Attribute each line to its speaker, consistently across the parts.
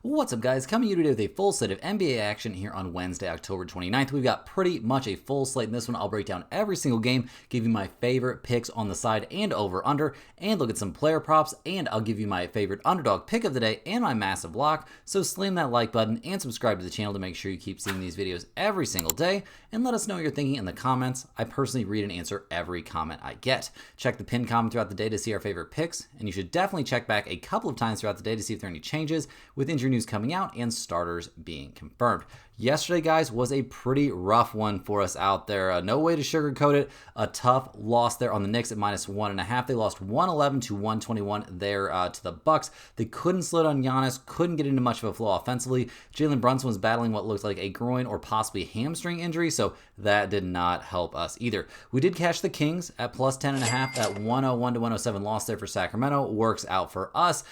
Speaker 1: What's up, guys? Coming to you today with a full slate of NBA action here on Wednesday, October 29th. We've got pretty much a full slate in this one. I'll break down every single game, give you my favorite picks on the side and over-under, and look at some player props, and I'll give you my favorite underdog pick of the day and my massive lock. So slam that like button and subscribe to the channel to make sure you keep seeing these videos every single day, and let us know what you're thinking in the comments. I personally read and answer every comment I get. Check the pinned comment throughout the day to see our favorite picks, and you should definitely check back a couple of times throughout the day to see if there are any changes with injury news coming out and starters being confirmed. Yesterday, guys, was a pretty rough one for us out there. No way to sugarcoat it. A tough loss there on the Knicks at -1.5. They lost 111 to 121 there to the Bucks. They couldn't slow down Giannis, couldn't get into much of a flow offensively. Jalen Brunson was battling what looked like a groin or possibly hamstring injury, so that did not help us either. We did cash the Kings at +10.5. That 101 to 107 loss there for Sacramento works out for us.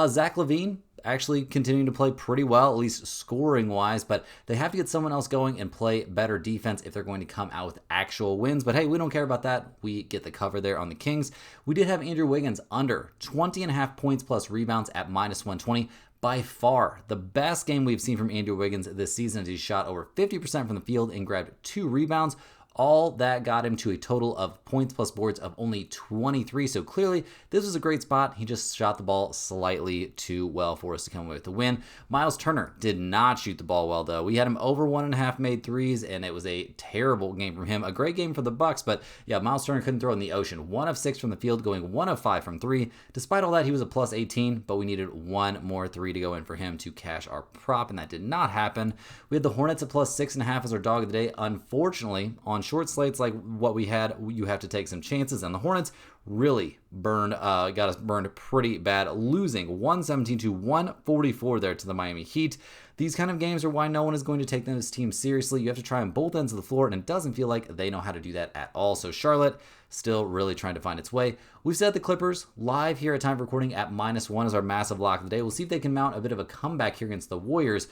Speaker 1: Zach LaVine actually continuing to play pretty well, at least scoring wise, but they have to get someone else going and play better defense if they're going to come out with actual wins. But hey, we don't care about that. We get the cover there on the Kings. We did have Andrew Wiggins under 20.5 points plus rebounds at -120. By far the best game we've seen from Andrew Wiggins this season, as he shot over 50% from the field and grabbed 2 rebounds. All that got him to a total of points plus boards of only 23. So clearly, this was a great spot. He just shot the ball slightly too well for us to come away with the win. Miles Turner did not shoot the ball well, though. We had him over 1.5 made threes, and it was a terrible game from him. A great game for the Bucks, but yeah, Miles Turner couldn't throw in the ocean. 1 of 6 from the field, going 1 of 5 from 3. Despite all that, he was a +18, but we needed 1 more 3 to go in for him to cash our prop, and that did not happen. We had the Hornets at +6.5 as our dog of the day. Unfortunately, on short slates like what we had, you have to take some chances, and the Hornets really got us burned pretty bad, losing 117 to 144 there to the Miami Heat. These kind of games are why no one is going to take this team seriously. You have to try on both ends of the floor, and it doesn't feel like they know how to do that at all. So Charlotte still really trying to find its way. We've set the Clippers live here at time of recording at -1 as our massive lock of the day. We'll see if they can mount a bit of a comeback here against the Warriors.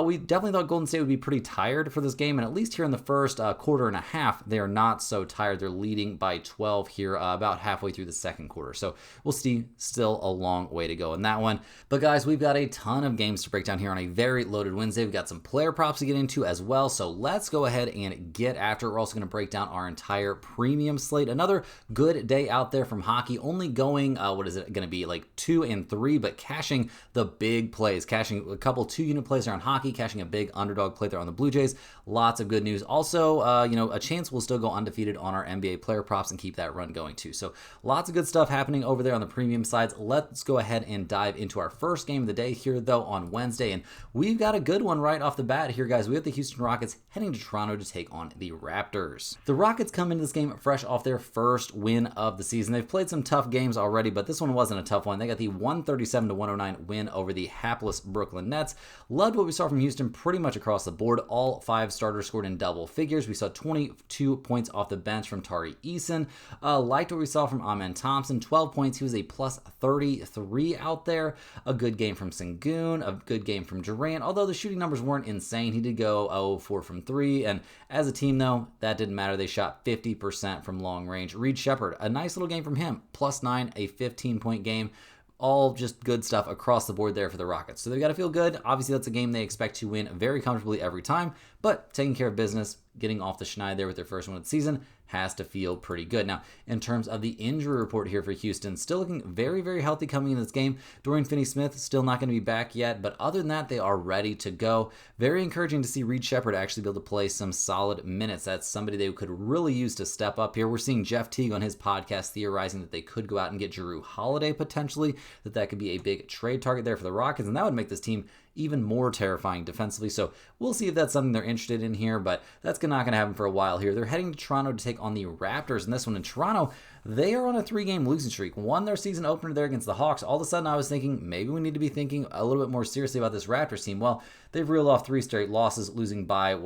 Speaker 1: We definitely thought Golden State would be pretty tired for this game, and at least here in the first quarter and a half, they are not so tired. They're leading by 12 here about halfway through the second quarter. So we'll see, still a long way to go in that one. But guys, we've got a ton of games to break down here on a very loaded Wednesday. We've got some player props to get into as well. So let's go ahead and get after it. We're also going to break down our entire premium slate. Another good day out there from hockey, only going, what is it going to be, like 2 and 3, but cashing the big plays, cashing a couple 2-unit plays there on hockey, cashing a big underdog play there on the Blue Jays. Lots of good news. Also, a chance we'll still go undefeated on our NBA player props and keep that run going too. So lots of good stuff happening over there on the premium sides. Let's go ahead and dive into our first game of the day here, though, on Wednesday. And we've got a good one right off the bat here, guys. We have the Houston Rockets heading to Toronto to take on the Raptors. The Rockets come into this game fresh off their first win of the season. They've played some tough games already, but this one wasn't a tough one. They got the 137 to 109 win over the hapless Brooklyn Nets. Loved what we saw from Houston pretty much across the board. All 5 starters scored in double figures. We saw 22 points off the bench from Tari Eason. Liked what we saw from Amen Thompson. 12 points. He was a +33 out there. A good game from Sengun. A good game from Durant. Although the shooting numbers weren't insane, he did go 4 from 3. And as a team, though, that didn't matter. They shot 50% from long range. Reed Shepherd, a nice little game from him. +9, a 15-point game. All just good stuff across the board there for the Rockets. So they've got to feel good. Obviously, that's a game they expect to win very comfortably every time, but taking care of business, getting off the schneid there with their first win of the season, has to feel pretty good. Now, in terms of the injury report here for Houston, still looking very, very healthy coming into this game. Dorian Finney-Smith still not going to be back yet, but other than that, they are ready to go. Very encouraging to see Reed Shepherd actually be able to play some solid minutes. That's somebody they could really use to step up here. We're seeing Jeff Teague on his podcast theorizing that they could go out and get Jrue Holiday potentially, that could be a big trade target there for the Rockets, and that would make this team even more terrifying defensively. So we'll see if that's something they're interested in here, but that's not going to happen for a while here. They're heading to Toronto to take on the Raptors in this one. In Toronto, they are on a 3-game losing streak. Won their season opener there against the Hawks. All of a sudden, I was thinking maybe we need to be thinking a little bit more seriously about this Raptors team. Well, they've reeled off 3 straight losses, losing by,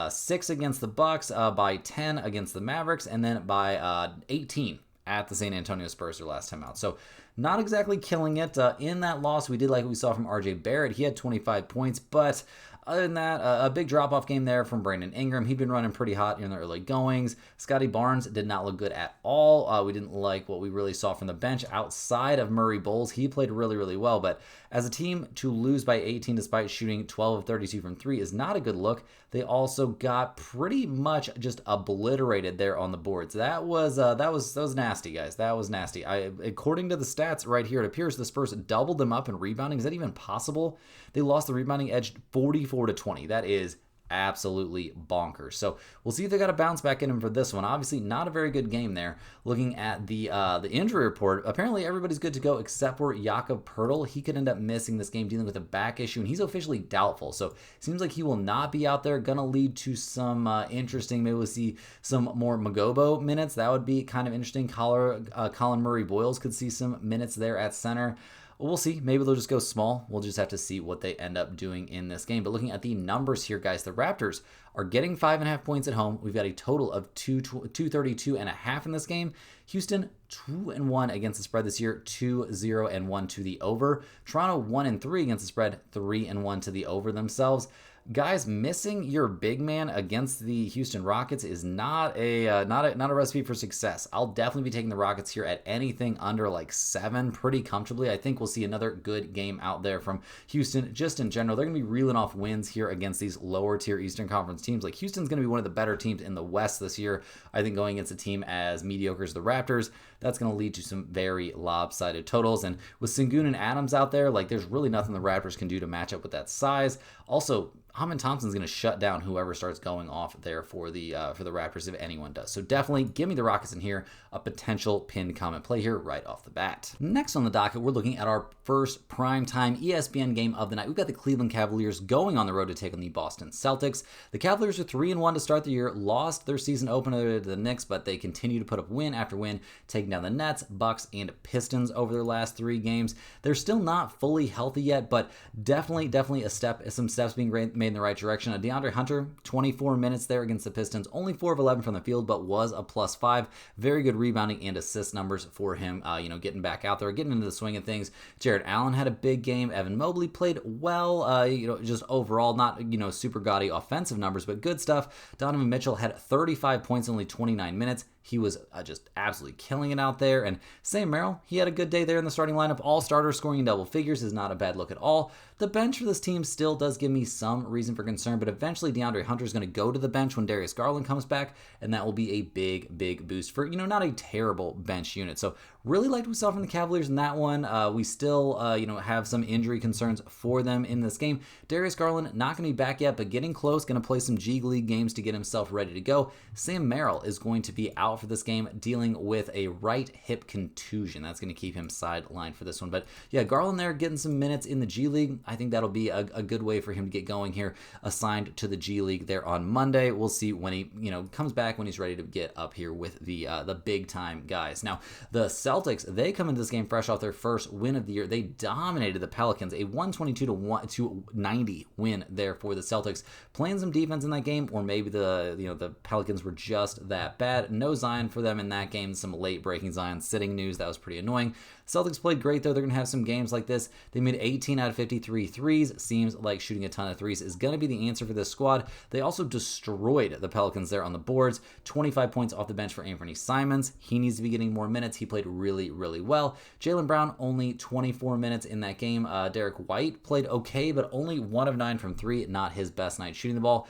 Speaker 1: 6 against the Bucks, by 10 against the Mavericks, and then by 18 at the San Antonio Spurs their last time out. So not exactly killing it. In that loss, we did like what we saw from RJ Barrett. He had 25 points, but other than that, a big drop-off game there from Brandon Ingram. He'd been running pretty hot in the early goings. Scotty Barnes did not look good at all. We didn't like what we really saw from the bench outside of Murray Bowles. He played really, really well, but as a team to lose by 18 despite shooting 12 of 32 from 3 is not a good look. They also got pretty much just obliterated there on the boards. That was nasty, guys. That was nasty. According to the stats right here, it appears the Spurs doubled them up in rebounding. Is that even possible? They lost the rebounding edge 44-20. That is absolutely bonkers. So we'll see if they got a bounce back in him for this one. Obviously, not a very good game there. Looking at the injury report, apparently everybody's good to go except for Jakob Poeltl. He could end up missing this game, dealing with a back issue, and he's officially doubtful. So it seems like he will not be out there. Gonna lead to some interesting. Maybe we'll see some more Magobo minutes. That would be kind of interesting. Colin Murray Boyles could see some minutes there at center. We'll see. Maybe they'll just go small. We'll just have to see what they end up doing in this game. But looking at the numbers here, guys, the Raptors are getting 5.5 points at home. We've got a total of 232.5 in this game. Houston 2-1 against the spread this year, 2-0-1 to the over. Toronto 1-3 against the spread, 3-1 to the over themselves. Guys, missing your big man against the Houston Rockets is not a recipe for success. I'll definitely be taking the Rockets here at anything under like 7 pretty comfortably. I think we'll see another good game out there from Houston just in general. They're going to be reeling off wins here against these lower tier Eastern Conference teams. Like Houston's going to be one of the better teams in the West this year. I think going against a team as mediocre as the Raptors, that's going to lead to some very lopsided totals. And with Sengun and Adams out there, like there's really nothing the Raptors can do to match up with that size. Also, Hammond Thompson's going to shut down whoever starts going off there for the Raptors if anyone does. So definitely give me the Rockets in here, a potential pinned comment play here right off the bat. Next on the docket, we're looking at our first primetime ESPN game of the night. We've got the Cleveland Cavaliers going on the road to take on the Boston Celtics. The Cavaliers are 3-1 to start the year, lost their season opener to the Knicks, but they continue to put up win after win, taking down the Nets, Bucks, and Pistons over their last 3 games. They're still not fully healthy yet, but definitely some steps being made in the right direction. DeAndre Hunter, 24 minutes there against the Pistons, only 4 of 11 from the field, but was a +5. Very good rebounding and assist numbers for him, getting back out there, getting into the swing of things. Jared Allen had a big game. Evan Mobley played well, just overall, not, super gaudy offensive numbers, but good stuff. Donovan Mitchell had 35 points in only 29 minutes. He was just absolutely killing it out there. And Sam Merrill, he had a good day there in the starting lineup. All starters scoring in double figures is not a bad look at all. The bench for this team still does give me some reason for concern, but eventually DeAndre Hunter is going to go to the bench when Darius Garland comes back, and that will be a big, big boost for, not a terrible bench unit. So really liked what we saw from the Cavaliers in that one. We still, have some injury concerns for them in this game. Darius Garland, not going to be back yet, but getting close, going to play some G League games to get himself ready to go. Sam Merrill is going to be out for this game, dealing with a right hip contusion. That's going to keep him sidelined for this one. But yeah, Garland there getting some minutes in the G League. I think that'll be a good way for him to get going here, assigned to the G League there on Monday. We'll see when he, comes back, when he's ready to get up here with the big time guys. Now, the Celtics, they come into this game fresh off their first win of the year. They dominated the Pelicans, a 122-90 win there for the Celtics. Playing some defense in that game, or maybe the Pelicans were just that bad. No Zion for them in that game. Some late breaking Zion sitting news. That was pretty annoying. Celtics played great, though. They're going to have some games like this. They made 18 out of 53 threes. Seems like shooting a ton of threes is going to be the answer for this squad. They also destroyed the Pelicans there on the boards. 25 points off the bench for Anthony Simons. He needs to be getting more minutes. He played really, really well. Jaylen Brown, only 24 minutes in that game. Derek White played okay, but only 1 of 9 from 3. Not his best night shooting the ball.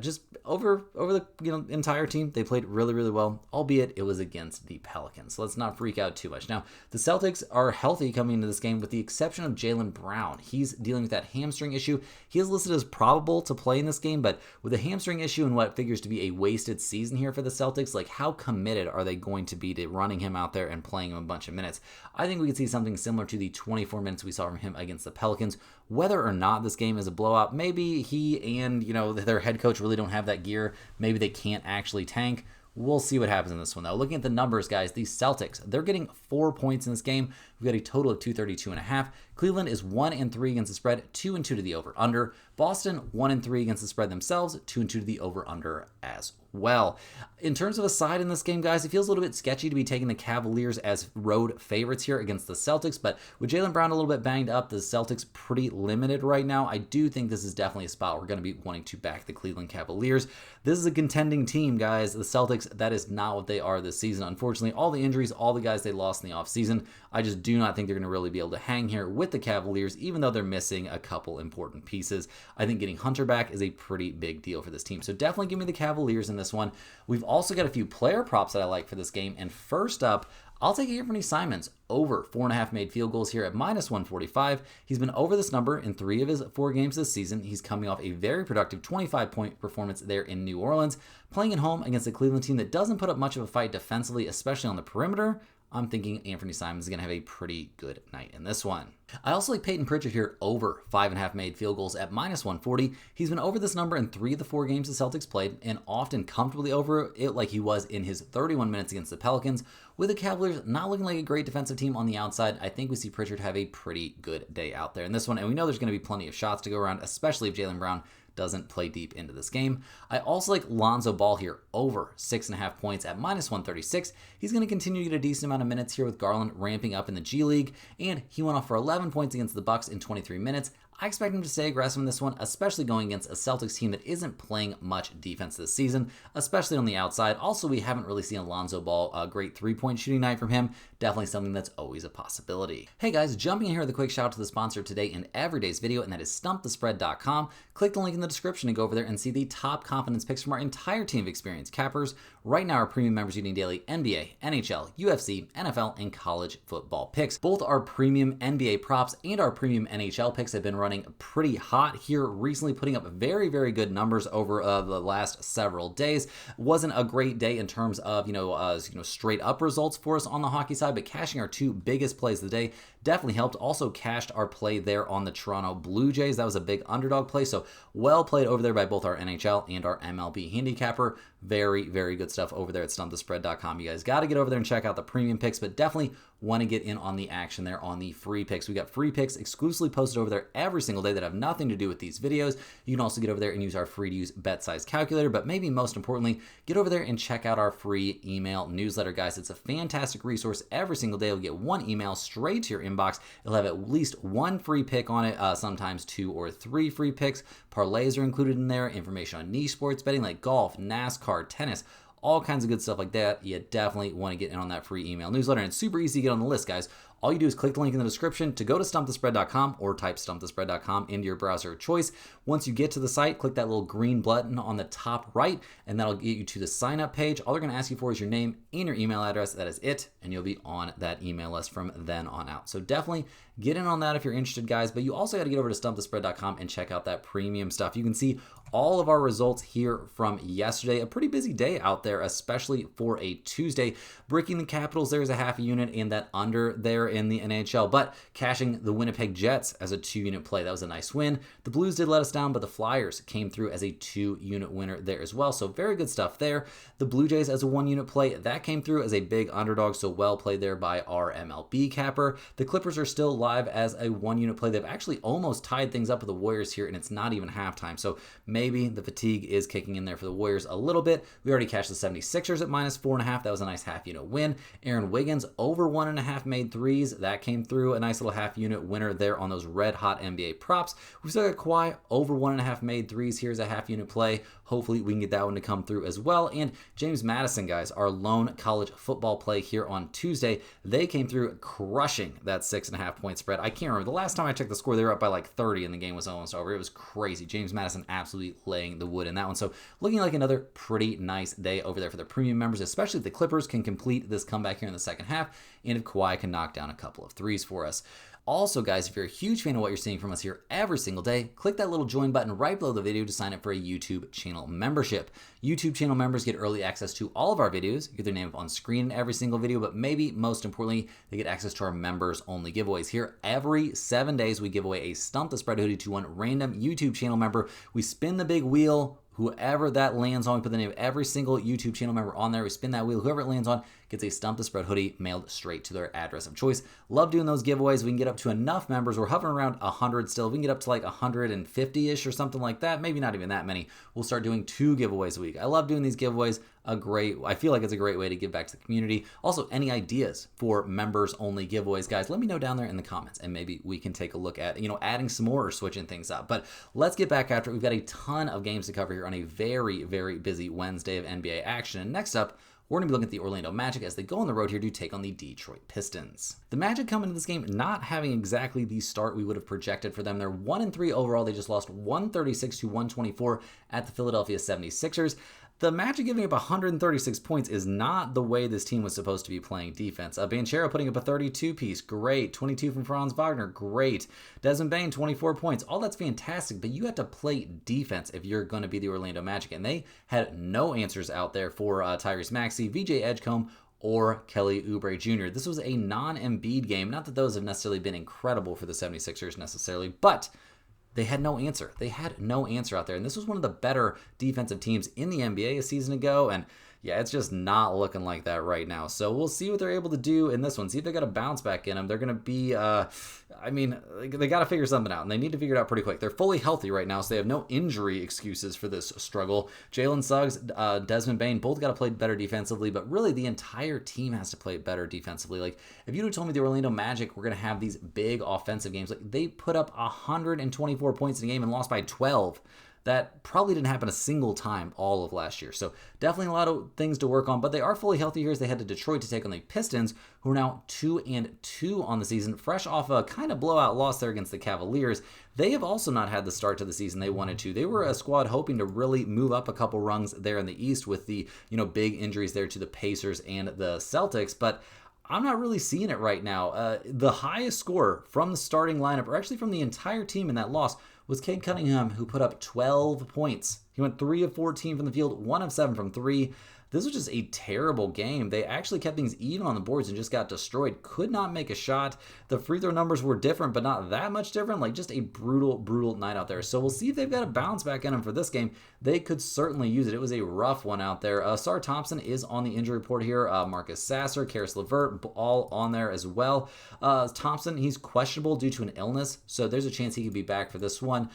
Speaker 1: Just over the entire team, they played really, really well, albeit it was against the Pelicans. So let's not freak out too much. Now, the Celtics are healthy coming into this game with the exception of Jaylen Brown. He's dealing with that hamstring issue. He is listed as probable to play in this game, but with a hamstring issue and what figures to be a wasted season here for the Celtics, like how committed are they going to be to running him out there and playing him a bunch of minutes? I think we could see something similar to the 24 minutes we saw from him against the Pelicans. Whether or not this game is a blowout, maybe he and their head coach really don't have that gear. Maybe they can't actually tank. We'll see what happens in this one, though. Looking at the numbers, guys, the Celtics, they're getting 4 points in this game. We've got a total of 232.5. Cleveland is 1-3 against the spread, 2-2 to the over/under. Boston 1-3 against the spread themselves, 2-2 to the over/under as well. In terms of a side in this game, guys, it feels a little bit sketchy to be taking the Cavaliers as road favorites here against the Celtics, but with Jaylen Brown a little bit banged up, the Celtics pretty limited right now. I do think this is definitely a spot we're going to be wanting to back the Cleveland Cavaliers. This is a contending team, guys. The Celtics, that is not what they are this season. Unfortunately, all the injuries, all the guys they lost in the offseason, I just do not think they're going to really be able to hang here with the Cavaliers, even though they're missing a couple important pieces. I think getting Hunter back is a pretty big deal for this team. So definitely give me the Cavaliers in this one. We've also got a few player props that I like for this game. And first up, I'll take Anthony Simons over 4.5 made field goals here at -145. He's been over this number in 3 of his 4 games this season. He's coming off a very productive 25-point performance there in New Orleans, playing at home against a Cleveland team that doesn't put up much of a fight defensively, especially on the perimeter. I'm thinking Anthony Simons is going to have a pretty good night in this one. I also like Peyton Pritchard here over 5.5 made field goals at -140. He's been over this number in 3 of the 4 games the Celtics played, and often comfortably over it like he was in his 31 minutes against the Pelicans. With the Cavaliers not looking like a great defensive team on the outside, I think we see Pritchard have a pretty good day out there in this one, and we know there's going to be plenty of shots to go around, especially if Jaylen Brown doesn't play deep into this game. I also like Lonzo Ball here over 6.5 points at -136. He's going to continue to get a decent amount of minutes here with Garland ramping up in the G League, and he went off for 11 points against the Bucks in 23 minutes. I expect him to stay aggressive in this one, especially going against a Celtics team that isn't playing much defense this season, especially on the outside. Also, we haven't really seen Lonzo Ball a great 3-point shooting night from him. Definitely something that's always a possibility. Hey guys, jumping in here with a quick shout out to the sponsor today and every day's video, and that is StumpTheSpread.com. Click the link in the description to go over there and see the top confidence picks from our entire team of experienced cappers. Right now, our premium members are getting daily NBA, NHL, UFC, NFL, and college football picks. Both our premium NBA props and our premium NHL picks have been running pretty hot here recently, putting up very, very good numbers over the last several days. Wasn't a great day in terms of straight up results for us on the hockey side, but cashing our 2 biggest plays of the day definitely helped. Also cashed our play there on the Toronto Blue Jays. That was a big underdog play, so well played over there by both our NHL and our MLB handicapper. Very, very good stuff over there at StumpTheSpread.com. You guys got to get over there and check out the premium picks, but definitely want to get in on the action there on the free picks. We got free picks exclusively posted over there every single day that have nothing to do with these videos. You can also get over there and use our free to use bet size calculator, but maybe most importantly, get over there and check out our free email newsletter, guys. It's a fantastic resource. Every single day you'll get 1 email straight to your inbox. It'll have at least 1 free pick on it, sometimes 2 or 3 free picks. Parlays are included in there, information on niche sports betting like golf, NASCAR, tennis, all kinds of good stuff like that. You definitely want to get in on that free email newsletter, and it's super easy to get on the list, guys. All you do is click the link in the description to go to StumpTheSpread.com or type StumpTheSpread.com into your browser of choice. Once you get to the site, click that little green button on the top right, and that'll get you to the sign up page. All they're going to ask you for is your name and your email address. That is it, and you'll be on that email list from then on out. So definitely get in on that if you're interested, guys, but you also got to get over to StumpTheSpread.com and check out that premium stuff. You can see all of our results here from yesterday. A pretty busy day out there, especially for a Tuesday. Breaking the Capitals, there's a half a unit, and that under there in the NHL, but cashing the Winnipeg Jets as a 2-unit play. That was a nice win. The Blues did let us down, but the Flyers came through as a 2-unit winner there as well. So very good stuff there. The Blue Jays as a 1-unit play, that came through as a big underdog. So well played there by our MLB capper. The Clippers are still live as a 1-unit play. They've actually almost tied things up with the Warriors here, and it's not even halftime. So maybe the fatigue is kicking in there for the Warriors a little bit. We already cashed the 76ers at -4.5. That was a nice half-unit win. Aaron Wiggins over 1.5 made threes. That came through, a nice little half-unit winner there on those red-hot NBA props. We've still got Kawhi over 1.5 made threes. Here's a half-unit play. Hopefully we can get that one to come through as well. And James Madison, guys, our lone college football play here on Tuesday, they came through crushing that 6.5 point spread. I can't remember. The last time I checked the score, they were up by like 30 and the game was almost over. It was crazy. James Madison absolutely laying the wood in that one. So looking like another pretty nice day over there for the premium members, especially if the Clippers can complete this comeback here in the second half and if Kawhi can knock down a couple of threes for us. Also, guys, if you're a huge fan of what you're seeing from us here every single day, click that little join button right below the video to sign up for a YouTube channel membership. YouTube channel members get early access to all of our videos, get their name up on screen in every single video, but maybe most importantly, they get access to our members-only giveaways. Here, every 7 days, we give away a Stump the Spread hoodie to one random YouTube channel member. We spin the big wheel. Whoever that lands on, we put the name of every single YouTube channel member on there. We spin that wheel. Whoever it lands on gets a Stump the Spread hoodie mailed straight to their address of choice. Love doing those giveaways. We can get up to enough members. We're hovering around 100 still. If we can get up to like 150-ish or something like that, maybe not even that many, we'll start doing 2 giveaways a week. I love doing these giveaways. I feel like it's a great way to give back to the community. Also, any ideas for members only giveaways, guys, let me know down there in the comments, and maybe we can take a look at, adding some more or switching things up. But let's get back after it. We've got a ton of games to cover here on a very, very busy Wednesday of NBA action. And next up, we're going to be looking at the Orlando Magic as they go on the road here to take on the Detroit Pistons. The Magic come into this game not having exactly the start we would have projected for them. They're 1-3 overall. They just lost 136 to 124 at the Philadelphia 76ers. The Magic giving up 136 points is not the way this team was supposed to be playing defense. Banchero putting up a 32-piece, great. 22 from Franz Wagner, great. Desmond Bane, 24 points. All that's fantastic, but you have to play defense if you're going to be the Orlando Magic, and they had no answers out there for Tyrese Maxey, VJ Edgecombe, or Kelly Oubre Jr. This was a non-Embiid game. Not that those have necessarily been incredible for the 76ers necessarily, but they had no answer. They had no answer out there. And this was one of the better defensive teams in the NBA a season ago. And yeah, it's just not looking like that right now. So we'll see what they're able to do in this one. See if they got a bounce back in them. They're going to be, they got to figure something out. And they need to figure it out pretty quick. They're fully healthy right now, so they have no injury excuses for this struggle. Jalen Suggs, Desmond Bane, both got to play better defensively. But really, the entire team has to play better defensively. Like, if you'd have told me the Orlando Magic were going to have these big offensive games, like they put up 124 points in a game and lost by 12. That probably didn't happen a single time all of last year. So definitely a lot of things to work on, but they are fully healthy here as they head to Detroit to take on the Pistons, who are now 2-2 on the season, fresh off a kind of blowout loss there against the Cavaliers. They have also not had the start to the season they wanted to. They were a squad hoping to really move up a couple rungs there in the East with the, big injuries there to the Pacers and the Celtics, but I'm not really seeing it right now. The highest score from the starting lineup, or actually from the entire team in that loss, was Cade Cunningham, who put up 12 points. He went 3 of 14 from the field, 1 of 7 from 3. This was just a terrible game. They actually kept things even on the boards and just got destroyed. Could not make a shot. The free throw numbers were different, but not that much different. Like, just a brutal, brutal night out there. So we'll see if they've got a bounce back in them for this game. They could certainly use it. It was a rough one out there. Sar Thompson is on the injury report here. Marcus Sasser, Karis LeVert, all on there as well. Thompson, he's questionable due to an illness, so there's a chance he could be back for this one.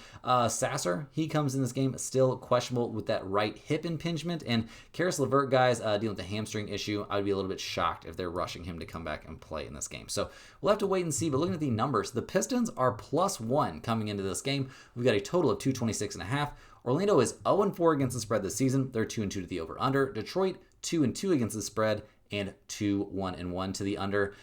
Speaker 1: Sasser, he comes in this game still questionable with that right hip impingement, and Karis LeVert, guys, dealing with the hamstring issue. I would be a little bit shocked if they're rushing him to come back and play in this game. So we'll have to wait and see, but looking at the numbers, the Pistons are +1 coming into this game. We've got a total of 226.5. Orlando is 0-4 against the spread this season. They're 2-2 to the over-under. Detroit, 2-2 against the spread, and 2-1-1 to the under.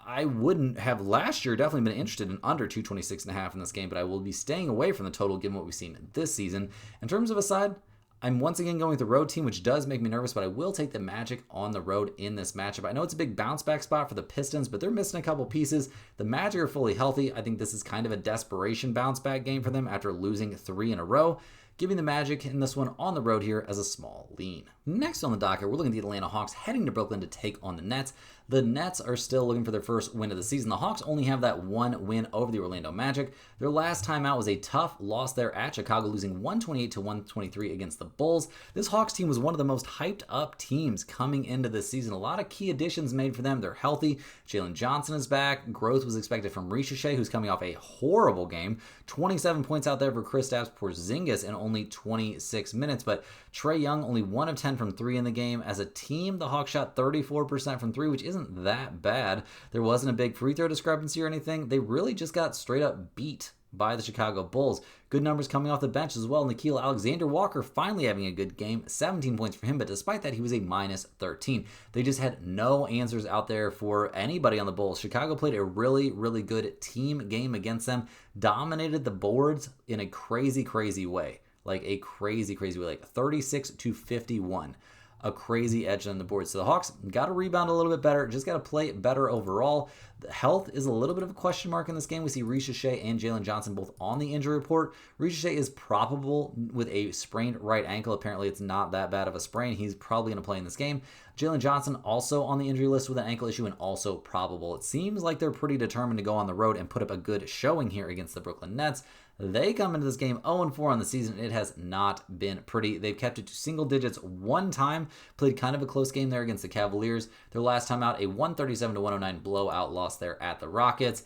Speaker 1: I wouldn't have last year definitely been interested in under 226.5 in this game, but I will be staying away from the total given what we've seen this season. In terms of a side, I'm once again going with the road team, which does make me nervous, but I will take the Magic on the road in this matchup. I know it's a big bounce back spot for the Pistons, but they're missing a couple pieces. The Magic are fully healthy. I think this is kind of a desperation bounce back game for them after losing 3 in a row. Giving the Magic in this one on the road here as a small lean. Next on the docket, we're looking at the Atlanta Hawks heading to Brooklyn to take on the Nets. The Nets are still looking for their first win of the season. The Hawks only have that one win over the Orlando Magic. Their last time out was a tough loss there at Chicago, losing 128 to 123 against the Bulls. This Hawks team was one of the most hyped up teams coming into this season. A lot of key additions made for them. They're healthy. Jalen Johnson is back. Growth was expected from Ricochet, who's coming off a horrible game. 27 points out there for Kristaps Porzingis in only 26 minutes, but Trae Young only 1 of 10 from 3 in the game. As a team, the Hawks shot 34% from 3, which isn't that bad. There wasn't a big free throw discrepancy or anything. They really just got straight up beat by the Chicago Bulls. Good numbers coming off the bench as well. Nickeil Alexander-Walker finally having a good game. 17 points for him, but despite that, he was a -13. They just had no answers out there for anybody on the Bulls. Chicago played a really, really good team game against them. Dominated the boards in a crazy, crazy way. Like a crazy, crazy way. Like 36 to 51. A crazy edge on the board. So the Hawks got to rebound a little bit better. Just got to play better overall. The health is a little bit of a question mark in this game. We see Ricochet and Jalen Johnson both on the injury report. Ricochet is probable with a sprained right ankle. Apparently it's not that bad of a sprain. He's probably going to play in this game. Jalen Johnson also on the injury list with an ankle issue and also probable. It seems like they're pretty determined to go on the road and put up a good showing here against the Brooklyn Nets. They come into this game 0-4 on the season. It has not been pretty. They've kept it to single digits one time, played kind of a close game there against the Cavaliers. Their last time out, a 137-109 blowout loss there at the Rockets.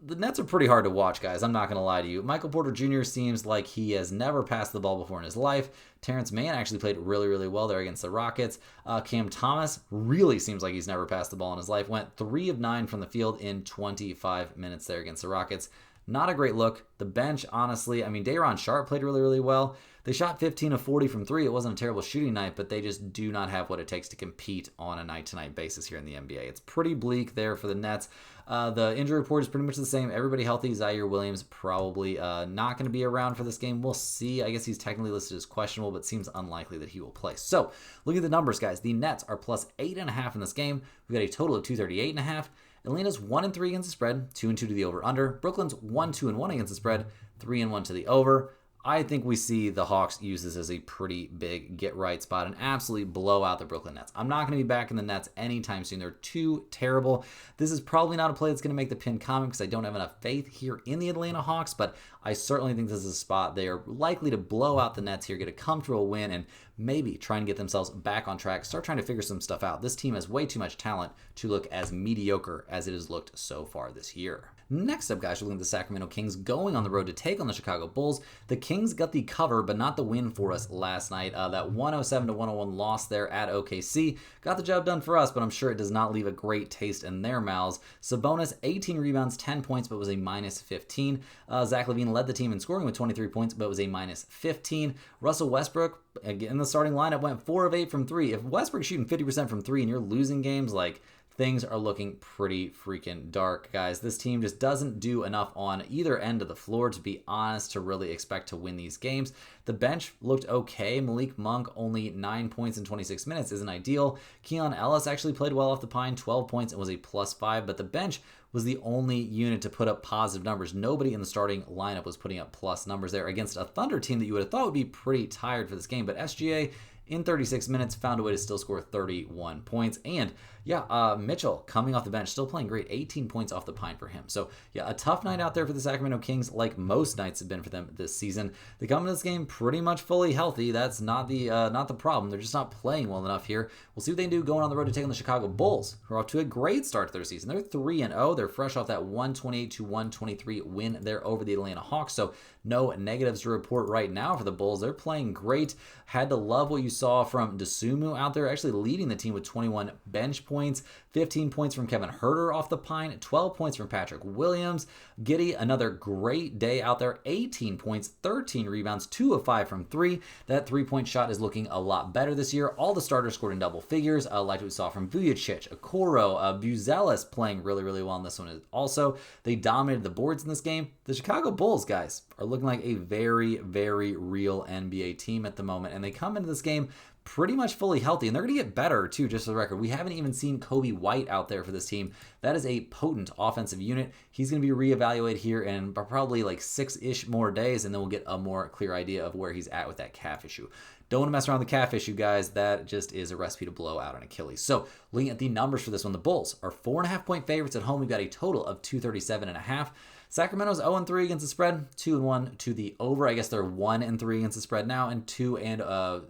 Speaker 1: The Nets are pretty hard to watch, guys. I'm not going to lie to you. Michael Porter Jr. seems like he has never passed the ball before in his life. Terrence Mann actually played really, really well there against the Rockets. Cam Thomas really seems like he's never passed the ball in his life. Went 3 of 9 from the field in 25 minutes there against the Rockets. Not a great look. The bench, honestly, I mean, Day'Ron Sharpe played really, really well. They shot 15 of 40 from 3. It wasn't a terrible shooting night, but they just do not have what it takes to compete on a night-to-night basis here in the NBA. It's pretty bleak there for the Nets. The injury report is pretty much the same. Everybody healthy. Zaire Williams probably not going to be around for this game. We'll see. I guess he's technically listed as questionable, but seems unlikely that he will play. So, look at the numbers, guys. The Nets are plus 8.5 in this game. We've got a total of 238.5. Atlanta's 1-3 against the spread, 2-2 to the over/under. Brooklyn's 1-2-1 against the spread, 3-1 to the over. I think we see the Hawks use this as a pretty big get-right spot and absolutely blow out the Brooklyn Nets. I'm not going to be back in the Nets anytime soon. They're too terrible. This is probably not a play that's going to make the pin comment because I don't have enough faith here in the Atlanta Hawks, but I certainly think this is a spot they are likely to blow out the Nets here, get a comfortable win, and maybe try and get themselves back on track, start trying to figure some stuff out. This team has way too much talent to look as mediocre as it has looked so far this year. Next up, guys, we're looking at the Sacramento Kings going on the road to take on the Chicago Bulls. The Kings got the cover, but not the win for us last night. That 107-101 loss there at OKC got the job done for us, but I'm sure it does not leave a great taste in their mouths. Sabonis, 18 rebounds, 10 points, but was a minus 15. Zach LaVine led the team in scoring with 23 points, but was a minus 15. Russell Westbrook, again, the starting lineup went 4 of 8 from 3. If Westbrook's shooting 50% from 3 and you're losing games, like, things are looking pretty freaking dark, guys. This team just doesn't do enough on either end of the floor, to be honest, to really expect to win these games. The bench looked okay. Malik Monk, only 9 points in 26 minutes, isn't ideal. Keon Ellis actually played well off the pine, 12 points and was a +5, but the bench was the only unit to put up positive numbers. Nobody in the starting lineup was putting up plus numbers there against a Thunder team that you would have thought would be pretty tired for this game, but SGA in 36 minutes found a way to still score 31 points. And yeah, Mitchell coming off the bench, still playing great, 18 points off the pine for him. So yeah, a tough night out there for the Sacramento Kings, like most nights have been for them this season. They come into this game pretty much fully healthy. That's not the problem. They're just not playing well enough here. We'll see what they can do going on the road to take on the Chicago Bulls, who are off to a great start to their season. They're 3-0. They're fresh off that 128-123 win there over the Atlanta Hawks. So no negatives to report right now for the Bulls. They're playing great. Had to love what you saw from Dosunmu out there, actually leading the team with 21 bench points, 15 points from Kevin Huerter off the pine, 12 points from Patrick Williams. Giddey, another great day out there, 18 points, 13 rebounds, 2 of 5 from 3. That three-point shot is looking a lot better this year. All the starters scored in double figures, like what we saw from Vujicic, Okoro, Buzelis playing really, really well in this one. Also, they dominated the boards in this game. The Chicago Bulls, guys, are looking like a very, very real NBA team at the moment, and they come into this game pretty much fully healthy, and they're going to get better too, just for the record. We haven't even seen Kobe White out there for this team. That is a potent offensive unit. He's going to be reevaluated here in probably like 6-ish more days, and then we'll get a more clear idea of where he's at with that calf issue. Don't want to mess around with the calf issue, guys. That just is a recipe to blow out an Achilles. So looking at the numbers for this one, the Bulls are 4.5-point favorites at home. We've got a total of 237.5. Sacramento's 0-3 against the spread, 2-1 to the over. I guess they're 1-3 against the spread now, and 2-2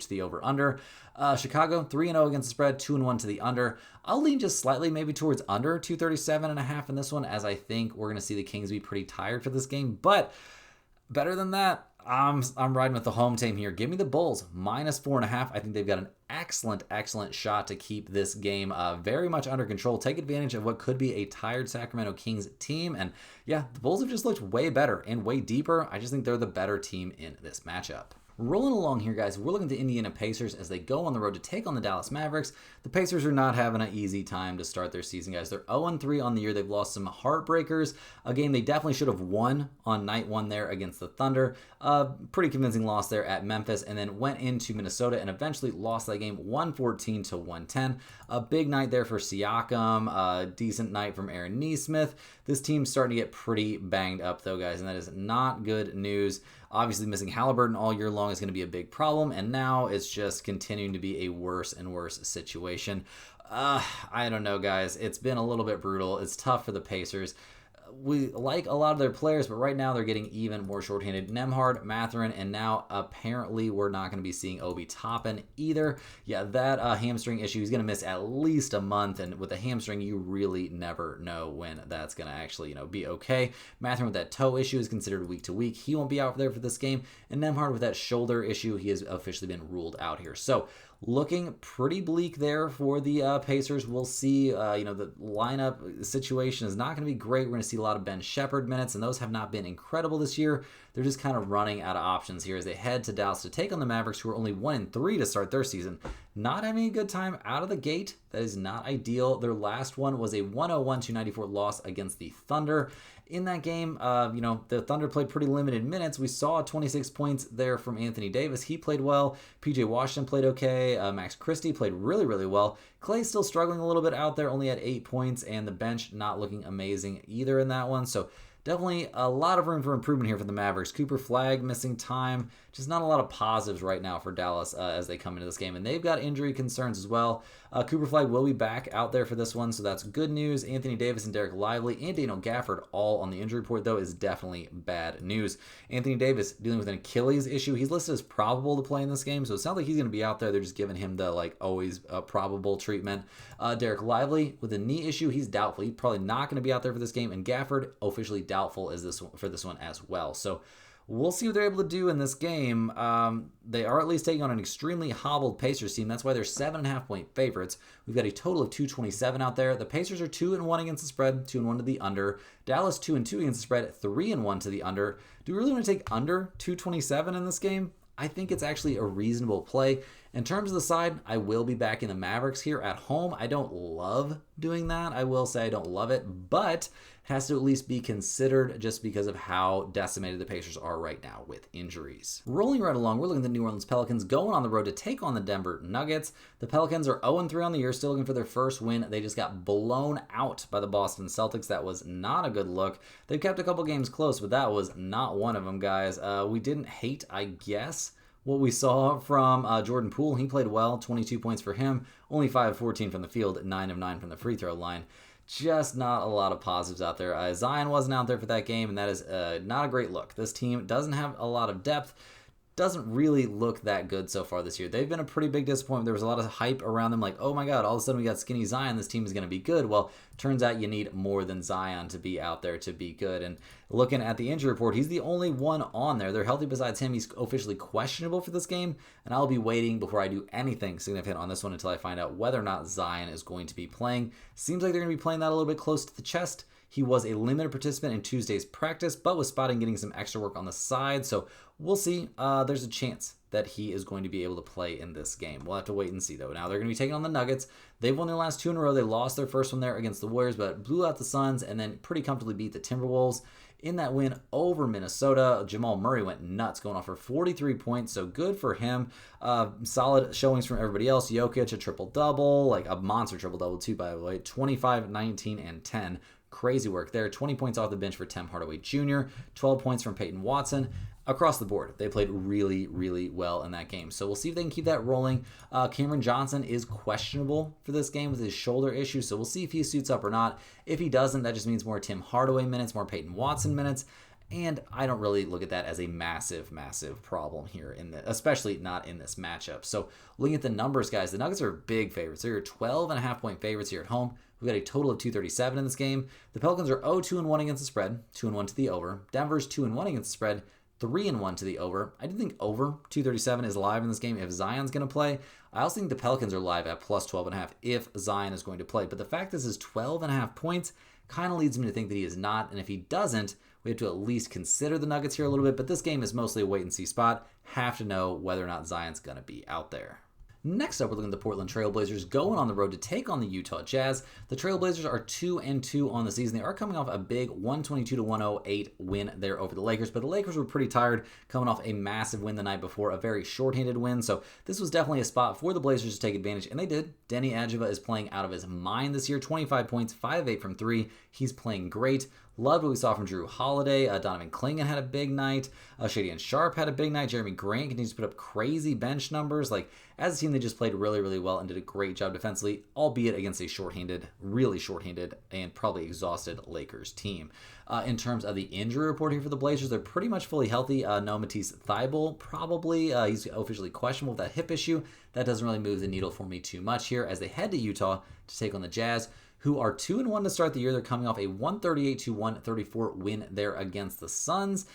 Speaker 1: to the over/under. Chicago 3-0 against the spread, 2-1 to the under. I'll lean just slightly maybe towards under 237.5 in this one, as I think we're going to see the Kings be pretty tired for this game. But better than that, I'm riding with the home team here. Give me the Bulls -4.5. I think they've got an excellent shot to keep this game very much under control. Take advantage of what could be a tired Sacramento Kings team. And yeah, the Bulls have just looked way better and way deeper. I just think they're the better team in this matchup. Rolling along here, guys, we're looking at the Indiana Pacers as they go on the road to take on the Dallas Mavericks. The Pacers are not having an easy time to start their season, guys. They're 0-3 on the year. They've lost some heartbreakers. A game they definitely should have won on night one there against the Thunder. Pretty convincing loss there at Memphis, and then went into Minnesota and eventually lost that game 114-110. A big night there for Siakam. A decent night from Aaron Nesmith. This team's starting to get pretty banged up, though, guys, and that is not good news. Obviously, missing Halliburton all year long is going to be a big problem, and now it's just continuing to be a worse and worse situation. I don't know, guys. It's been a little bit brutal. It's tough for the Pacers. We like a lot of their players, but right now they're getting even more shorthanded. Nembhard, Mathurin, and now apparently we're not going to be seeing Obi Toppin either. Yeah, that hamstring issue, he's going to miss at least a month, and with a hamstring, you really never know when that's going to actually, be okay. Mathurin with that toe issue is considered week to week. He won't be out there for this game, and Nembhard with that shoulder issue, he has officially been ruled out here. So looking pretty bleak there for the Pacers. We'll see, the lineup situation is not going to be great. We're going to see a lot of Ben Shepherd minutes, and those have not been incredible this year. They're just kind of running out of options here as they head to Dallas to take on the Mavericks, who are only 1-3 to start their season. Not having a good time out of the gate. That is not ideal. Their last one was a 101-94 loss against the Thunder. In that game, the Thunder played pretty limited minutes. We saw 26 points there from Anthony Davis. He played well. PJ Washington played okay. Max Christie played really, really well. Clay's still struggling a little bit out there, only had 8 points, and the bench not looking amazing either in that one. So definitely a lot of room for improvement here for the Mavericks. Cooper Flagg missing time. Just not a lot of positives right now for Dallas as they come into this game. And they've got injury concerns as well. Cooper Flagg will be back out there for this one, so that's good news. Anthony Davis and Derek Lively and Daniel Gafford all on the injury report, though, is definitely bad news. Anthony Davis dealing with an Achilles issue. He's listed as probable to play in this game, so it sounds like he's going to be out there. They're just giving him the, always probable treatment. Derek Lively with a knee issue. He's doubtful. He's probably not going to be out there for this game. And Gafford officially doubtful for this one as well. So we'll see what they're able to do in this game. They are at least taking on an extremely hobbled Pacers team. That's why they're 7.5-point favorites. We've got a total of 227 out there. The Pacers are 2-1 against the spread, 2-1 to the under. Dallas 2-2 against the spread, 3-1 to the under. Do we really want to take under 227 in this game? I think it's actually a reasonable play. In terms of the side, I will be back in the Mavericks here at home. I don't love doing that. I will say I don't love it, but has to at least be considered just because of how decimated the Pacers are right now with injuries. Rolling right along, we're looking at the New Orleans Pelicans going on the road to take on the Denver Nuggets. The Pelicans are 0-3 on the year, still looking for their first win. They just got blown out by the Boston Celtics. That was not a good look. They've kept a couple games close, but that was not one of them, guys. We didn't hate, I guess, what we saw from Jordan Poole. He played well, 22 points for him, only 5 of 14 from the field, 9 of 9 from the free throw line. Just not a lot of positives out there. Zion wasn't out there for that game, and that is not a great look. This team doesn't have a lot of depth. Doesn't really look that good so far this year. They've been a pretty big disappointment. There was a lot of hype around them, like, oh my god, all of a sudden we got skinny Zion, this team is going to be good. Well, turns out you need more than Zion to be out there to be good. And looking at the injury report, he's the only one on there. They're healthy besides him. He's officially questionable for this game, and I'll be waiting before I do anything significant on this one until I find out whether or not Zion is going to be playing. Seems like they're going to be playing that a little bit close to the chest. He was a limited participant in Tuesday's practice, but was spotting getting some extra work on the side. So we'll see. There's a chance that he is going to be able to play in this game. We'll have to wait and see, though. Now they're going to be taking on the Nuggets. They've won their last 2 in a row. They lost their first one there against the Warriors, but blew out the Suns and then pretty comfortably beat the Timberwolves. In that win over Minnesota, Jamal Murray went nuts, going off for 43 points, so good for him. Solid showings from everybody else. Jokic, a triple-double, like a monster triple-double, too, by the way. 25, 19, and 10. Crazy work there. 20 points off the bench for Tim Hardaway Jr., 12 points from Peyton Watson. Across the board, they played really, really well in that game. So we'll see if they can keep that rolling. Cameron Johnson is questionable for this game with his shoulder issue, so we'll see if he suits up or not. If he doesn't, that just means more Tim Hardaway minutes, more Peyton Watson minutes. And I don't really look at that as a massive, massive problem here, especially not in this matchup. So looking at the numbers, guys, the Nuggets are big favorites. They're 12.5-point favorites here at home. We've got a total of 237 in this game. The Pelicans are 0-2-1 against the spread, 2-1 to the over. Denver's 2-1 against the spread, 3-1 to the over. I do think over 237 is live in this game if Zion's going to play. I also think the Pelicans are live at plus 12.5 if Zion is going to play. But the fact this is 12.5 points kind of leads me to think that he is not. And if he doesn't, we have to at least consider the Nuggets here a little bit. But this game is mostly a wait-and-see spot. Have to know whether or not Zion's going to be out there. Next up, we're looking at the Portland Trailblazers going on the road to take on the Utah Jazz. The Trailblazers are 2-2 on the season. They are coming off a big 122-108 win there over the Lakers, but the Lakers were pretty tired coming off a massive win the night before, a very shorthanded win. So this was definitely a spot for the Blazers to take advantage, and they did. Denny Adjeva is playing out of his mind this year. 25 points, 5 of 8 from 3. He's playing great. Loved what we saw from Drew Holiday. Donovan Clingan had a big night. Shady and Sharp had a big night. Jeremy Grant continues to put up crazy bench numbers. Like, as a team, they just played really, really well and did a great job defensively, albeit against a really shorthanded, and probably exhausted Lakers team. In terms of the injury report here for the Blazers, they're pretty much fully healthy. No Matisse Thybulle, probably. He's officially questionable with that hip issue. That doesn't really move the needle for me too much here as they head to Utah to take on the Jazz, who are 2-1 to start the year. They're coming off a 138-134 win there against the Suns.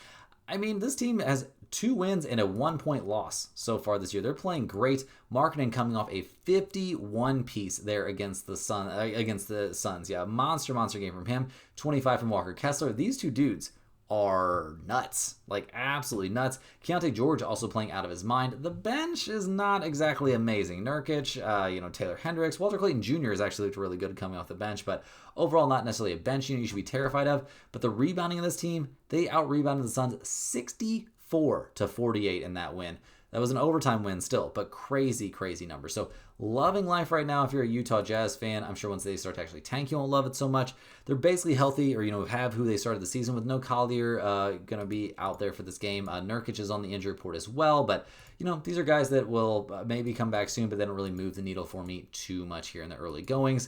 Speaker 1: I mean, this team has 2 wins and a 1-point loss so far this year. They're playing great. Markkanen coming off a 51 piece there against the Suns. Yeah, monster game from him. 25 from Walker Kessler. These two dudes are nuts, like absolutely nuts. Keontae George also playing out of his mind. The bench is not exactly amazing. Nurkic, Taylor Hendricks, Walter Clayton Jr. has actually looked really good coming off the bench, but overall not necessarily a bench unit you should be terrified of. But the rebounding of this team, they out-rebounded the Suns 64-48 in that win. That was an overtime win still, but crazy numbers. So loving life right now if you're a Utah Jazz fan. I'm sure once they start to actually tank, you won't love it so much. They're basically healthy, or have who they started the season with. No Collier going to be out there for this game. Nurkic is on the injury report as well, but these are guys that will maybe come back soon, but they don't really move the needle for me too much here in the early goings.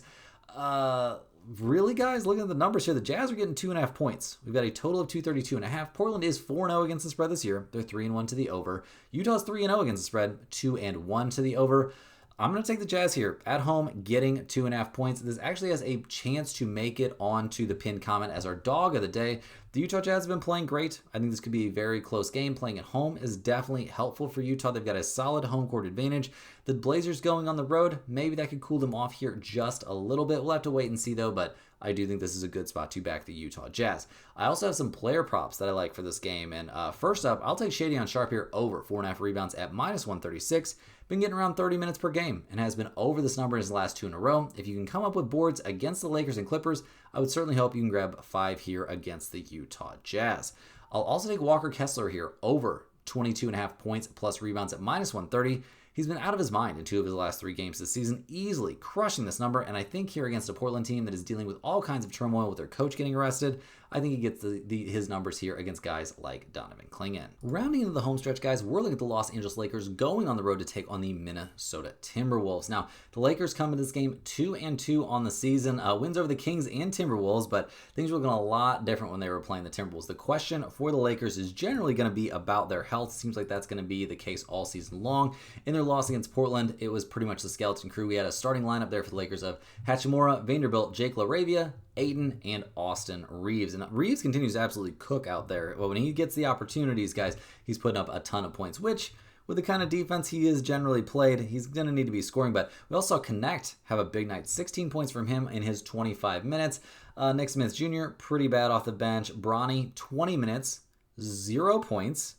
Speaker 1: Really, guys, looking at the numbers here, the Jazz are getting 2.5 points. We've got a total of 232.5. Portland is 4-0 against the spread this year. They're 3-1 to the over. Utah's 3-0 against the spread, 2-1 to the over. I'm going to take the Jazz here at home, getting 2.5 points. This actually has a chance to make it onto the pinned comment as our dog of the day. The Utah Jazz have been playing great. I think this could be a very close game. Playing at home is definitely helpful for Utah. They've got a solid home court advantage. The Blazers going on the road, maybe that could cool them off here just a little bit. We'll have to wait and see though, but I do think this is a good spot to back the Utah Jazz. I also have some player props that I like for this game. And first up, I'll take Shady on Sharp here over 4.5 rebounds at -136. Been getting around 30 minutes per game and has been over this number in his last 2 in a row. If you can come up with boards against the Lakers and Clippers, I would certainly hope you can grab 5 here against the Utah Jazz. I'll also take Walker Kessler here over 22.5 points plus rebounds at -130. He's been out of his mind in 2 of his last 3 games this season, easily crushing this number, and I think here against a Portland team that is dealing with all kinds of turmoil with their coach getting arrested, I think he gets his numbers here against guys like Donovan Clingan. Rounding into the home stretch, guys, we're looking at the Los Angeles Lakers going on the road to take on the Minnesota Timberwolves. Now, the Lakers come into this game 2-2 on the season, wins over the Kings and Timberwolves, but things were looking a lot different when they were playing the Timberwolves. The question for the Lakers is generally going to be about their health. Seems like that's going to be the case all season long. In their loss against Portland, it was pretty much the skeleton crew. We had a starting lineup there for the Lakers of Hachimura, Vanderbilt, Jake LaRavia, Ayton, and Austin Reeves. And Reeves continues to absolutely cook out there. Well, when he gets the opportunities, guys, he's putting up a ton of points, which with the kind of defense he is generally played, he's going to need to be scoring. But we also saw Connect have a big night. 16 points from him in his 25 minutes. Nick Smith Jr., pretty bad off the bench. Bronny, 20 minutes, 0 points.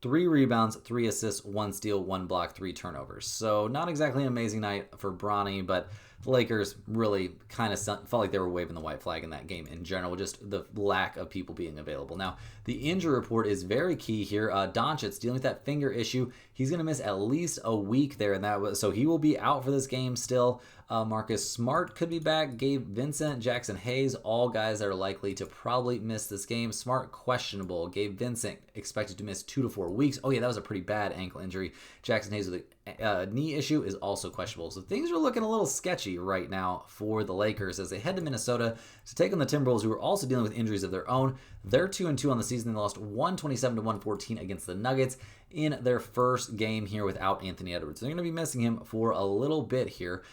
Speaker 1: 3 rebounds, 3 assists, 1 steal, 1 block, 3 turnovers. So not exactly an amazing night for Bronny, but the Lakers really kind of felt like they were waving the white flag in that game in general, just the lack of people being available. Now, the injury report is very key here. Doncic dealing with that finger issue. He's going to miss at least a week there, and so he will be out for this game still. Marcus Smart could be back. Gabe Vincent, Jackson Hayes, all guys that are likely to probably miss this game. Smart questionable. Gabe Vincent expected to miss 2 to 4 weeks. Oh yeah, that was a pretty bad ankle injury. Jackson Hayes with a knee issue is also questionable. So things are looking a little sketchy right now for the Lakers as they head to Minnesota to take on the Timberwolves, who are also dealing with injuries of their own. They're 2-2 on the season. They lost 127-114 against the Nuggets in their first game here without Anthony Edwards. They're going to be missing him for a little bit here.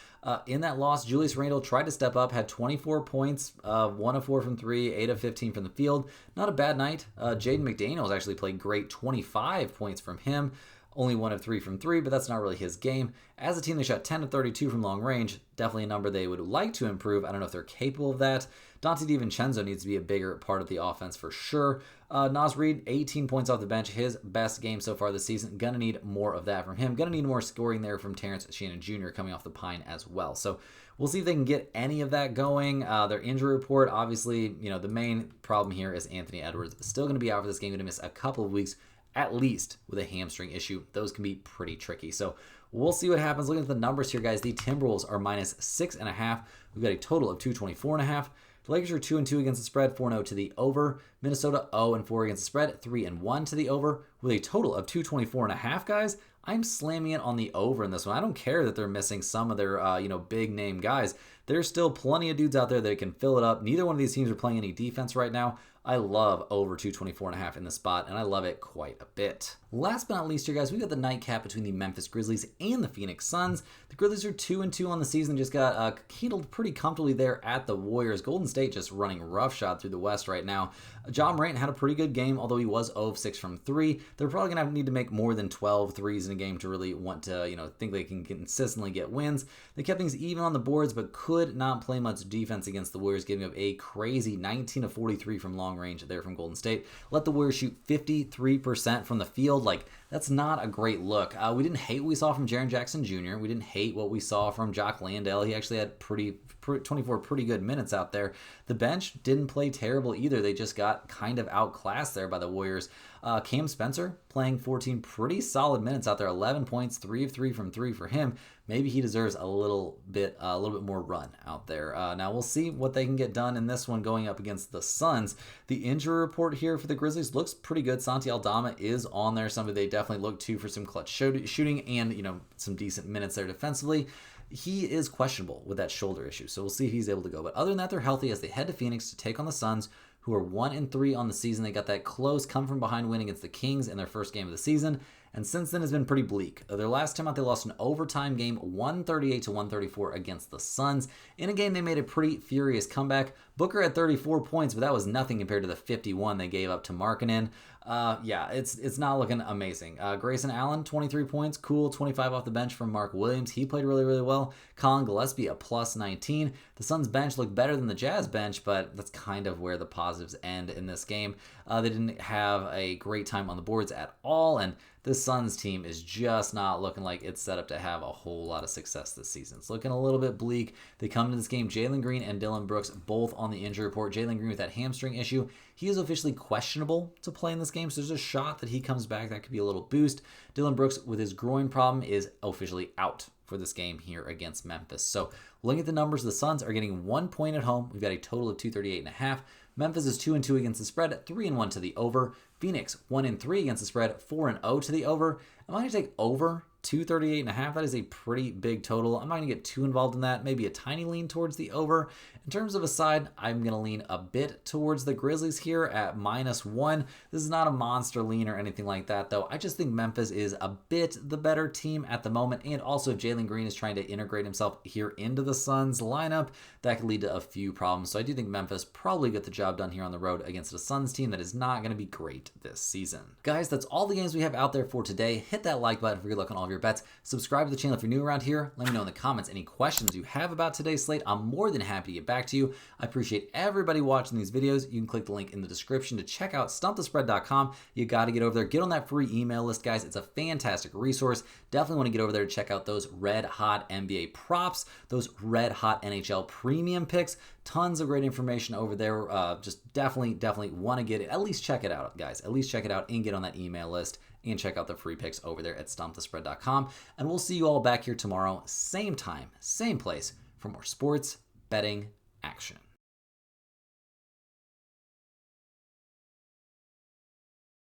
Speaker 1: In that loss, Julius Randle tried to step up, had 24 points, 1 of 4 from 3, 8 of 15 from the field. Not a bad night. Jaden McDaniels actually played great, 25 points from him. Only 1 of 3 from 3, but that's not really his game. As a team, they shot 10 of 32 from long range. Definitely a number they would like to improve. I don't know if they're capable of that. Dante DiVincenzo needs to be a bigger part of the offense for sure. Naz Reid, 18 points off the bench. His best game so far this season. Gonna need more of that from him. Gonna need more scoring there from Terrence Shannon Jr. coming off the pine as well. So we'll see if they can get any of that going. Their injury report, obviously, the main problem here is Anthony Edwards. Still going to be out for this game. Going to miss a couple of weeks at least with a hamstring issue. Those can be pretty tricky. So we'll see what happens. Looking at the numbers here, guys, the Timberwolves are -6.5. We've got a total of 224.5. The Lakers are 2-2 against the spread, 4-0 to the over. Minnesota 0-4 against the spread, 3-1 to the over, with a total of 224.5, guys. I'm slamming it on the over in this one. I don't care that they're missing some of their big name guys. There's still plenty of dudes out there that can fill it up. Neither one of these teams are playing any defense right now. I love over 224.5 in this spot, and I love it quite a bit. Last but not least here, guys, we got the nightcap between the Memphis Grizzlies and the Phoenix Suns. The Grizzlies are 2-2 on the season, just got handled pretty comfortably there at the Warriors. Golden State just running roughshod through the West right now. Ja Morant had a pretty good game, although he was 0-6 from 3. They're probably going to need to make more than 12 threes in a game to really want to, think they can consistently get wins. They kept things even on the boards, but could not play much defense against the Warriors, giving up a crazy 19-43 from long range there from Golden State. Let the Warriors shoot 53% from the field. That's not a great look. We didn't hate what we saw from Jaren Jackson Jr. We didn't hate what we saw from Jock Landale. He actually had 24 pretty good minutes out there. The bench didn't play terrible either. They just got kind of outclassed there by the Warriors. Cam Spencer playing 14 pretty solid minutes out there. 11 points, 3 of 3 from 3 for him. Maybe he deserves a little bit more run out there. Now we'll see what they can get done in this one going up against the Suns. The injury report here for the Grizzlies looks pretty good. Santi Aldama is on there. Somebody they definitely look to for some clutch shooting and some decent minutes there defensively. He is questionable with that shoulder issue, so we'll see if he's able to go. But other than that, they're healthy as they head to Phoenix to take on the Suns, who are 1-3 on the season. They got that close come from behind win against the Kings in their first game of the season, and since then has been pretty bleak. Their last time out, they lost an overtime game, 138-134 against the Suns. In a game, they made a pretty furious comeback. Booker had 34 points, but that was nothing compared to the 51 they gave up to Markkanen. It's not looking amazing. Grayson Allen, 23 points, cool, 25 off the bench from Mark Williams. He played really, really well. Colin Gillespie, a plus 19. The Suns bench looked better than the Jazz bench, but that's kind of where the positives end in this game. They didn't have a great time on the boards at all, and this Suns team is just not looking like it's set up to have a whole lot of success this season. It's looking a little bit bleak. They come to this game, Jalen Green and Dillon Brooks both on the injury report. Jalen Green with that hamstring issue. He is officially questionable to play in this game, so there's a shot that he comes back. That could be a little boost. Dillon Brooks with his groin problem is officially out for this game here against Memphis. So looking at the numbers, the Suns are getting 1 point at home. We've got a total of 238.5. Memphis is 2-2 against the spread, 3-1 to the over. Phoenix 1-3 against the spread, 4-0 to the over. I'm going to take over 238.5. That is a pretty big total. I'm not going to get too involved in that. Maybe a tiny lean towards the over. In terms of a side, I'm going to lean a bit towards the Grizzlies here at -1. This is not a monster lean or anything like that, though. I just think Memphis is a bit the better team at the moment. And also, if Jalen Green is trying to integrate himself here into the Suns lineup, that could lead to a few problems. So I do think Memphis probably get the job done here on the road against a Suns team that is not going to be great this season. Guys, that's all the games we have out there for today. Hit that like button for good luck on all of your bets. Subscribe to the channel if you're new around here. Let me know in the comments any questions you have about today's slate. I'm more than happy to get back to you. I appreciate everybody watching these videos. You can click the link in the description to check out stumpthespread.com. You got to get over there. Get on that free email list, guys. It's a fantastic resource. Definitely want to get over there to check out those red hot NBA props, those red hot NHL premium picks. Tons of great information over there. Just definitely want to get it. At least check it out, guys. At least check it out and get on that email list and check out the free picks over there at stumpthespread.com. And we'll see you all back here tomorrow, same time, same place, for more sports betting action.